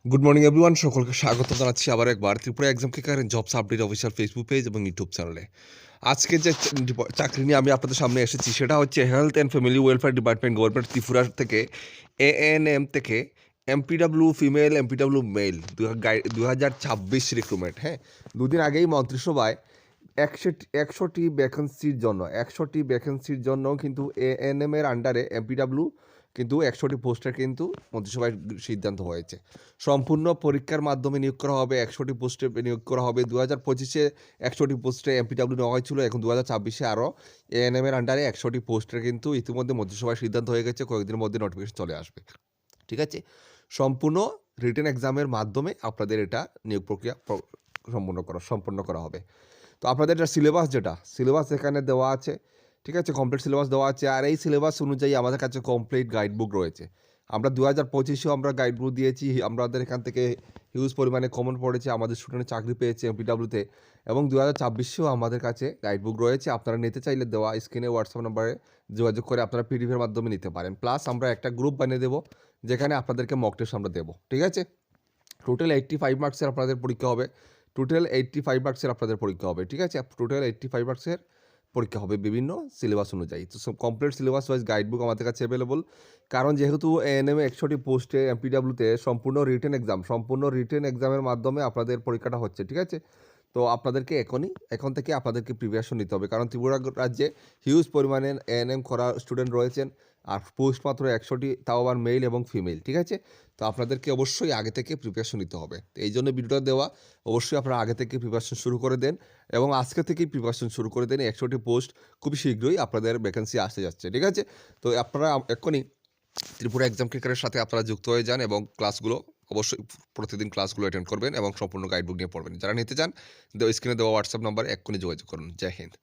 Good morning everyone, সকলকে স্বাগত জানাচ্ছি আবার একবার Tripura exam কিকার jobs update official Facebook page এবং ইউটিউব চ্যানেলে। আজকে যে চাকরি নিয়ে আমি আপনাদের সামনে এসেছি সেটা হচ্ছে health and family welfare department government Tripura থেকে এএনএম থেকে MPW female MPW male 2026 recruitment. হ্যাঁ, দুদিন আগেই মন্ত্রিসভায় 100টি ভ্যাকেন্সির জন্য কিন্তু এএনএম এর আন্ডারে এমপিডাব্লিউ কিন্তু 100টি পোস্টের কিন্তু মন্ত্রিসভায় সিদ্ধান্ত হয়েছে। সম্পূর্ণ পরীক্ষার মাধ্যমে নিয়োগ করা হবে, 100টি পোস্টে নিয়োগ করা হবে। 2025-এ 100টি পোস্টে এমপিডাব্লিউ নেওয়া হয়েছিল, এখন 2026-এ আরও এএনএম এর আন্ডারে 100টি পোস্টের কিন্তু ইতিমধ্যে মন্ত্রিসভায় সিদ্ধান্ত হয়ে গেছে, কয়েকদিনের মধ্যে নোটিফিকেশন চলে আসবে। ঠিক আছে, সম্পূর্ণ রিটেন এক্সামের মাধ্যমে আপনাদের এটা নিয়োগ প্রক্রিয়া সম্পন্ন করা হবে। তো আপনাদের এটা সিলেবাস এখানে দেওয়া আছে। ঠিক আছে, কমপ্লিট সিলেবাস দেওয়া আছে, আর এই সিলেবাস অনুযায়ী আমাদের কাছে কমপ্লিট গাইডবুক রয়েছে। আমরা 2025-এও আমরা গাইডবুক দিয়েছি, আমাদের এখান থেকে হিউজ পরিমাণে কমন পড়েছে, আমাদের স্টুডেন্ট চাকরি পেয়েছে এমপিডাব্লিউতে, এবং 2026-এও আমাদের কাছে গাইডবুক রয়েছে। আপনারা নিতে চাইলে দেওয়া স্ক্রিনে হোয়াটসঅ্যাপ নাম্বারে যোগাযোগ করে আপনারা পিডিএফের মাধ্যমে নিতে পারেন। প্লাস আমরা একটা গ্রুপ বানিয়ে দেবো যেখানে আপনাদেরকে মক টেস্ট আমরা দেবো। ঠিক আছে, টোটাল 85 মার্কসের আপনাদের পরীক্ষা হবে। ঠিক আছে, টোটাল 85 মার্কসের পরীক্ষা হবে বিভিন্ন সিলেবাস অনুযায়ী। তো সব কমপ্লিট সিলেবাস ওয়াইজ গাইডবুক আমাদের কাছে অ্যাভেলেবল। কারণ যেহেতু এএনএম 100টি পোস্টে এমপিডাব্লিউতে সম্পূর্ণ রিটেন এক্সামের মাধ্যমে আপনাদের পরীক্ষাটা হচ্ছে। ঠিক আছে, তো আপনাদেরকে এখন থেকে আপনাদেরকে প্রিপারেশন নিতে হবে, কারণ ত্রিপুরা রাজ্যে হিউজ পরিমাণে এএনএম করা স্টুডেন্ট রয়েছেন, আর পোস্ট মাত্র 100টি, তাও আবার মেল এবং ফিমেল। ঠিক আছে, তো আপনাদেরকে অবশ্যই আগে থেকে প্রিপারেশন নিতে হবে। তো এই জন্য ভিডিওটা দেওয়া, অবশ্যই আপনারা আগে থেকে প্রিপারেশন শুরু করে দেন এবং আজকে থেকেই প্রিপারেশন শুরু করে দেন। 100টি পোস্ট খুবই শীঘ্রই আপনাদের ভ্যাকেন্সি আসতে যাচ্ছে। ঠিক আছে, তো আপনারা এখনই ত্রিপুরা এক্সাম ক্রিকেটের সাথে আপনারা যুক্ত হয়ে যান এবং ক্লাসগুলো অবশ্যই প্রতিদিন ক্লাসগুলো অ্যাটেন্ড করবেন এবং সম্পূর্ণ গাইডবুক নিয়ে পড়বেন। যারা নিতে চান স্ক্রিনে দেওয়া হোয়াটসঅ্যাপ নাম্বারে এক্ষুনি যোগাযোগ করুন। জয় হিন্দ।